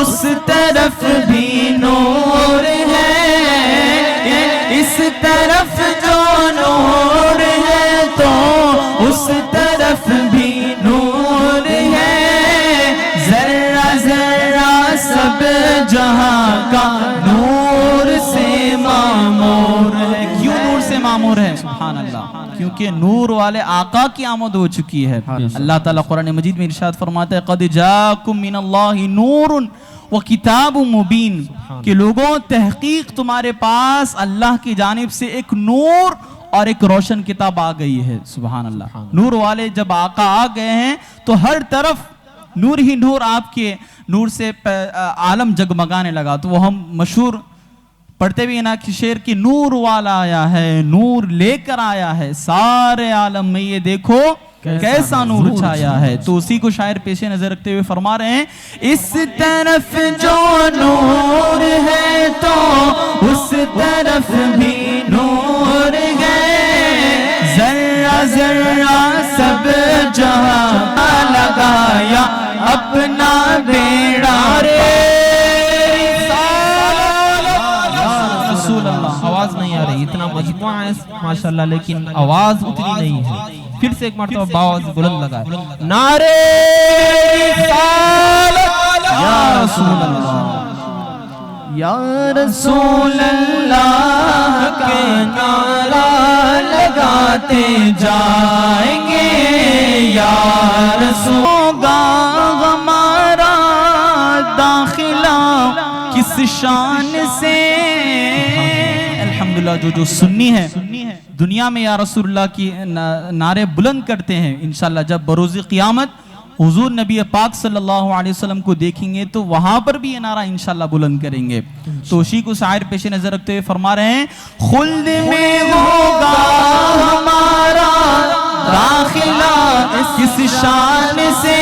اس طرف بھی نور ہے، اس طرف جو نور ہے تو اس طرف بھی نور ہے، ذرہ ذرہ سب جہاں کا نور سے معمور ہے۔ کیوں نور سے معمور ہے؟ سبحان اللہ، کیونکہ نور والے آقا کی آمد ہو چکی ہے۔ اللہ تعالیٰ قرآن مجید میں ارشاد فرماتا ہے قد جاءکم من اللہ نور وکتاب مبین، کہ لوگوں تحقیق تمہارے پاس اللہ کی جانب سے ایک نور اور ایک روشن کتاب آ گئی ہے۔ سبحان اللہ، نور والے جب آقا آ گئے ہیں تو ہر طرف نور ہی نور، آپ کے نور سے عالم جگمگانے لگا۔ تو وہ ہم مشہور پڑھتے بھی ہیں نا کہ شعر کی نور والا آیا ہے، نور لے کر آیا ہے، سارے عالم میں یہ دیکھو کیسا نور چھایا ہے۔ تو اسی کو شاعر پیش نظر رکھتے ہوئے فرما رہے ہیں اس طرف جو نور ہے تو اس طرف بھی نور ہے، ذرہ ذرہ سب جہاں لگایا اپنا بیڑا رے۔ آواز نہیں آ رہی، اتنا مجموعہ ہے ماشاءاللہ لیکن آواز اتنی نہیں ہے۔ پھر سے ایک مرتبہ باواز بلند لگائے، نعرے رسالت یا رسول اللہ، یا رسول اللہ کے نعرہ لگاتے جائیں گے، یا رسول گا ہمارا داخلہ کس شان سے۔ الحمدللہ جو سنی ہے دنیا میں یا رسول اللہ کی نعرے بلند کرتے ہیں، انشاءاللہ جب بروز قیامت حضور نبی پاک صلی اللہ علیہ وسلم کو دیکھیں گے تو وہاں پر بھی یہ نعرہ انشاءاللہ بلند کریں گے۔ تو اسی کو شاعر پیش نظر رکھتے ہوئے فرما رہے ہیں خلد میں ہوگا ہمارا داخلہ کس شان سے،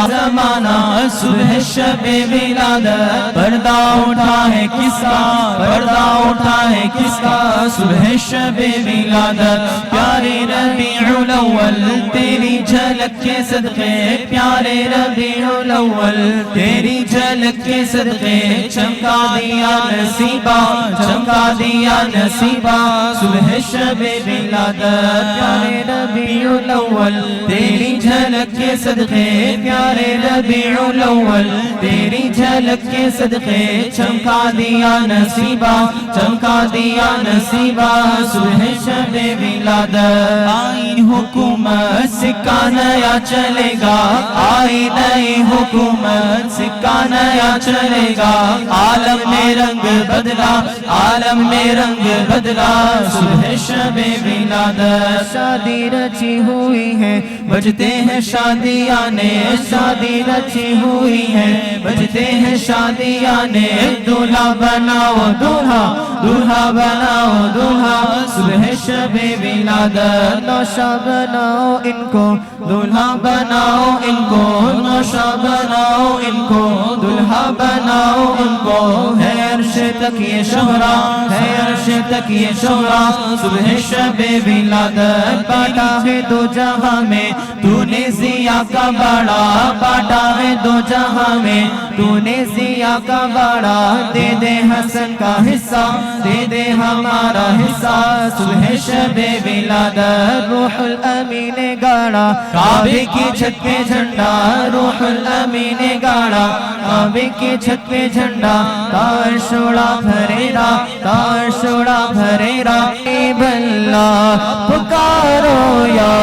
زمانہ صبح شب ولادت، پردہ اٹھا ہے کس کا، پردہ اٹھا ہے کس کا، صبح شب ولادت، پیارے ربیع الاول تیری جھلک کے صدقے، پیارے ربیع الاول تیری جھلک کے صدقے، چمکا دیا نصیبہ، چمکا دیا نصیبہ، صبح شب ولادت، پیارے ربیع الاول تیری جھلک کے صدقے، پیارے ربیع الاول تیری جھلک کے صدقے، چمکا دیا نصیبہ، چمکا دیا نصیبہ، صبح شب ولادت۔ آئی حکومت سکہ نیا چلے گا، آئی نئی حکومت سکہ نیا چلے گا، عالم میں رنگ بدلا، عالم میں رنگ بدلا، صبح شب ولادت۔ شادی رچی ہوئی ہے بجتے ہیں شادیانے، شادی رچی ہوئی ہے بجتے ہیں شادیانے، دولہا بناؤ دولہا، دولہا بناؤ دولہا، صبح شب ولادت۔ نوشا بناؤ ان کو دولہا بناؤ ان کو، نوشا بناؤ ان کو دولہا بناؤ ان کو، ہے عرش تک یہ شہرا، ہے عرش تک یہ شہرا، صبح شب ولادت۔ بانٹا ہے دو جہاں میں تو نے ضیا کا بڑا، بانٹا ہے دو جہاں میں تو نے ضیا کا بڑا، دے دے حسن کا حصہ، دے دے ہمارا حصہ، صبح شب ولادت۔ روح الامین گاڑا کعبے کی چھت پہ جھنڈا، روح الامین گاڑا کعبے کی چھت پہ جھنڈا، تار شوڑا بھریرا، تار شوڑا بھریرا، حبیب اللہ پکارو یا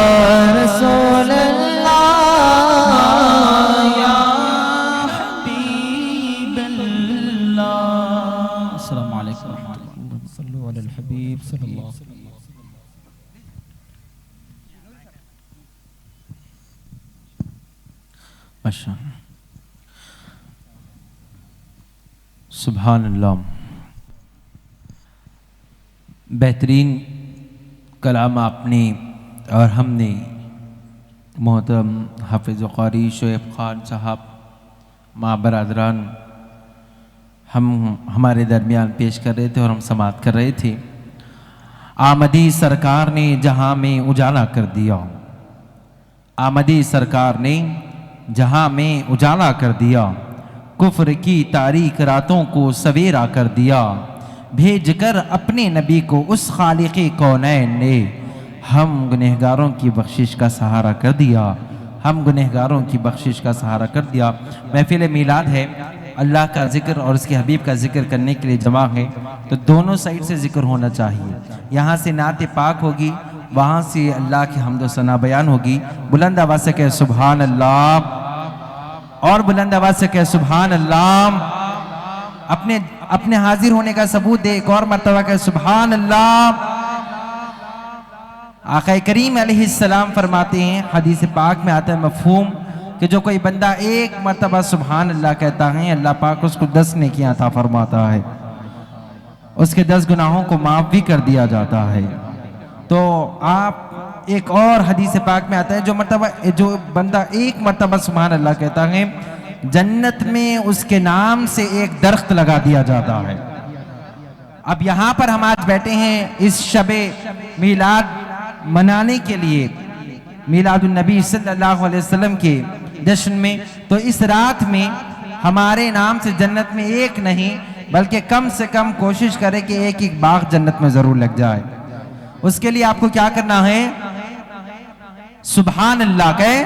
رسول اللہ، یا حبیب اللہ۔ السلام علیکم ورحمۃ اللہ، صلو علی الحبیب صلی اللہ علیہ وسلم۔ ماشاءاللہ، سبحان اللہ، بہترین کلام آپ نے اور ہم نے محترم حافظ قاری شعیب خان صاحب، ماں برادران ہمارے درمیان پیش کر رہے تھے اور ہم سماعت کر رہے تھے۔ آمدی سرکار نے جہاں میں اجالا کر دیا، آمدی سرکار نے جہاں میں اجالا کر دیا، कुफ्र की तारीक रातों को सवेरा कर दिया, भेज कर अपने नबी को उस खालिक़े कौनैन ने हम गुनहगारों की बख्शिश का सहारा कर दिया, हम गुनहगारों की बख्शिश का सहारा कर दिया। महफिल मीलाद है, अल्लाह का जिक्र और उसके हबीब का जिक्र करने के लिए जमा है, तो दोनों साइड से जिक्र होना चाहिए। यहाँ से नात पाक होगी, वहाँ से अल्लाह की हम्द व सना बयान होगी। बुलंद आवाज़ से कहे सुभान अल्लाह, और बुलंद आवाज़ से कहे सुभान अल्लाह। अपने हाजिर होने का सबूत दे, एक और मर्तबा कहे सुभान अल्लाह। आका करीम अलैहिस्सलाम फरमाते हैं, हदीस पाक में आता है मफ़हूम कि जो कोई बंदा एक मर्तबा सुभान अल्लाह कहता है, अल्लाह पाक उसको 10 नेकियां अता फरमाता है, उसके 10 गुनाहों को माफ़ भी कर दिया जाता है। तो आप एक और हदीस पाक में आता है, जो बंदा एक मर्तबा सुभान अल्लाह कहता है, जन्नत में उसके नाम से एक दरख्त लगा दिया जाता है। अब यहाँ पर हम आज बैठे हैं इस शबे मीलाद मनाने के लिए, मीलादुन नबी सल्लल्लाहु अलैहि वसल्लम के जश्न में। तो इस रात में हमारे नाम से जन्नत में एक नहीं बल्कि कम से कम कोशिश करें कि एक एक बाग जन्नत में जरूर लग जाए। उसके लिए आपको क्या करना है? सुभान अल्लाह कहे।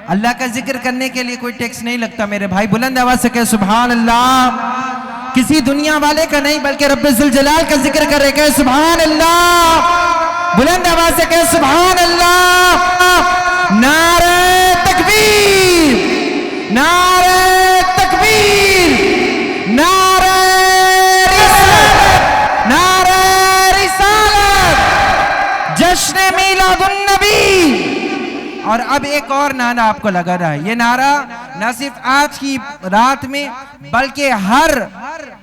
अल्लाह का जिक्र करने के लिए कोई टैक्स नहीं लगता मेरे भाई, बुलंद आवाज से कहे सुभान अल्लाह। किसी दुनिया वाले का नहीं बल्कि रब्बे जुल जलाल का जिक्र कर रहे, कहे सुभान अल्लाह। बुलंद आवाज से कहे सुभान अल्लाह। नारे तकबीर, नारे तकबीर, नारे रिसालत, नारे रिसालत, जश्न मीलादुन नबी। और अब एक और नारा आपको लगा रहा है, ये नारा न सिर्फ आज की रात में बल्कि हर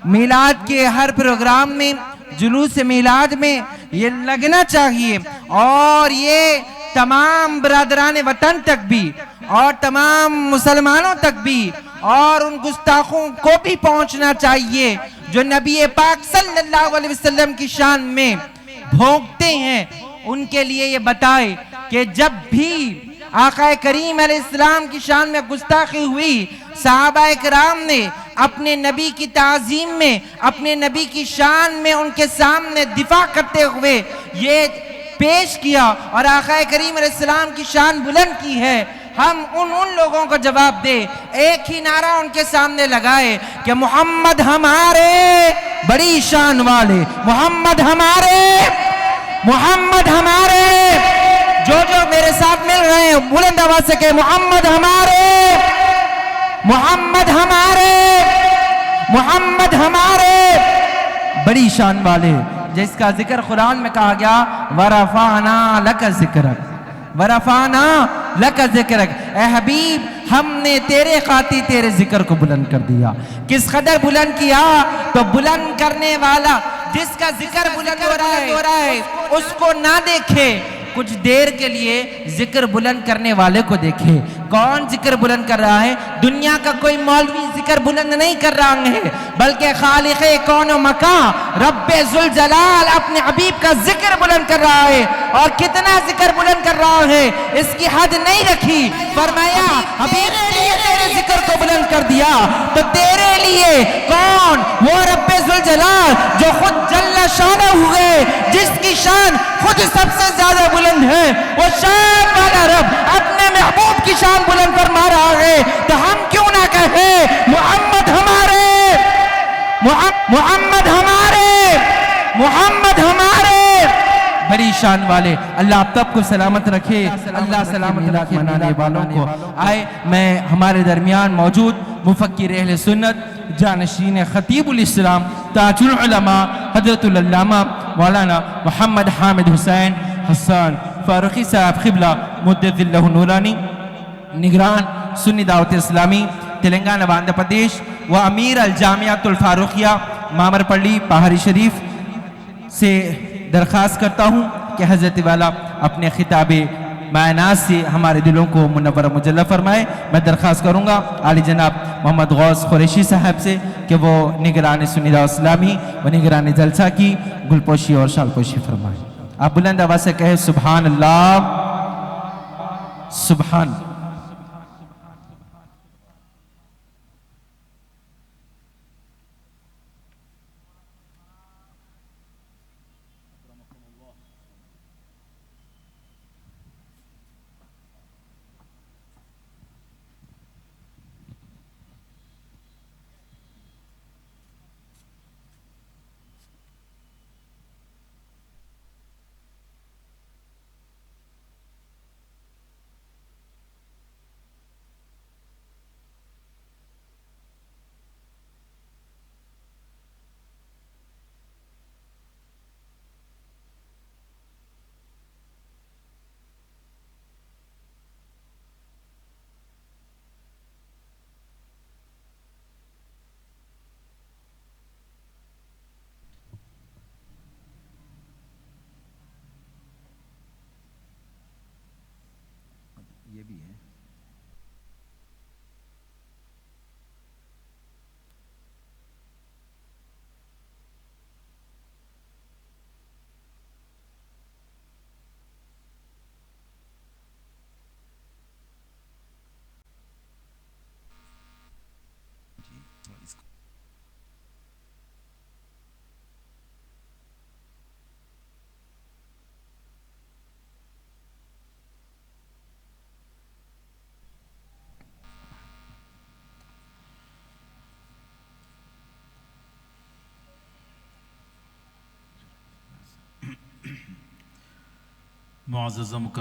मीलाद के हर प्रोग्राम में, जुलूस मीलाद में ये लगना चाहिए, और ये तमाम बरादरान वतन तक भी और तमाम मुसलमानों तक भी और उन गुस्ताखों को भी पहुंचना चाहिए जो नबी पाक सल्लल्लाहु अलैहि वसल्लम की शान में भोंकते हैं। उनके लिए ये बताए कि जब भी आका करीम अलैहिस्सलाम की शान में गुस्ताखी हुई, सहाबा किराम ने अपने नबी की ताज़ीम में, अपने नबी की शान में उनके सामने दिफा करते हुए ये पेश किया और आका करीम अलैहिस्सलाम की शान बुलंद की है। हम उन लोगों को जवाब दे, एक ही नारा उनके सामने लगाए कि मोहम्मद हमारे बड़ी शान वाले, मोहम्मद हमारे, मोहम्मद हमारे। जो मेरे साथ मिल रहे हैं बुलंद आवाज से कहे मोहम्मद हमारे, मोहम्मद हमारे, मोहम्मद हमारे बड़ी शान वाले, जिसका जिक्र कुरान में कहा गया वरफाना लक जिक्रक, वरफाना लक जिक्रक। ए हबीब, हमने तेरे खातिर तेरे जिक्र को बुलंद कर दिया। किस कदर बुलंद किया? तो बुलंद करने वाला जिसका जिक्र बुलंद हो रहा है उसको ना देखे, कुछ देर के लिए जिक्र बुलंद करने वाले को देखे। कौन जिक्र बुलंद कर रहा है? दुनिया का कोई मौलवी जिक्र बुलंद नहीं कर रहा है, बल्कि खालिक़े कौन व मकां रब्बे जुल जलाल अपने हबीब का जिक्र बुलंद कर रहा है। और कितना जिक्र बुलंद कर रहा है इसकी हद नहीं रखी। फरमाया हबीब ने तेरे जिक्र को बुलंद कर दिया तो तेरे लिए कौन? वो रब्बे जुल जलाल जो खुद जल्ला शान हुए, जिसकी शान खुद सबसे ज्यादा बुलंद है, वो शान वाला रब अपने महबूब की शान बुलंद फरमा रहा है। तो हम क्यों ना कहे मोहम्मद हमारे, मोहम्मद हमारे, मोहम्मद हमारे बड़ी शान वाले। अल्लाह आप सबको सलामत रखे, अल्लाह सलामत रखे मनाने वालों को। आए मैं हमारे दरमियान मौजूद मुफक्किर अहले सुन्नत जानशीन खतीबुल इस्लाम ताजुल उलमा हजरतुल अल्लामा मौलाना मोहम्मद हामिद हुसैन हसन फारूकी साहब क़िबला मुद्दतिल्लाहु नूरानी, निगरान सुन्नी दावत इस्लामी तेलंगाना व आंध्र प्रदेश व अमीर अल जामियातुल फारूकिया मामरपल्ली पहाड़ी शरीफ से दरख्वास्त करता हूँ कि हज़रत वाला अपने खिताबे मायनात से हमारे दिलों को मुनव्वर मुजल्ला फरमाए। मैं दरख्वास्त करूँगा आली जनाब मोहम्मद गौस कुरैशी साहब से कि वो निगरान सुन्नी दावत इस्लामी व निगरान जलसा की गुलपोशी और शालपोशी फरमाए। आप बुलंद आवाज़ से कहे सुभान अल्लाह, सुभान। معزز مکرم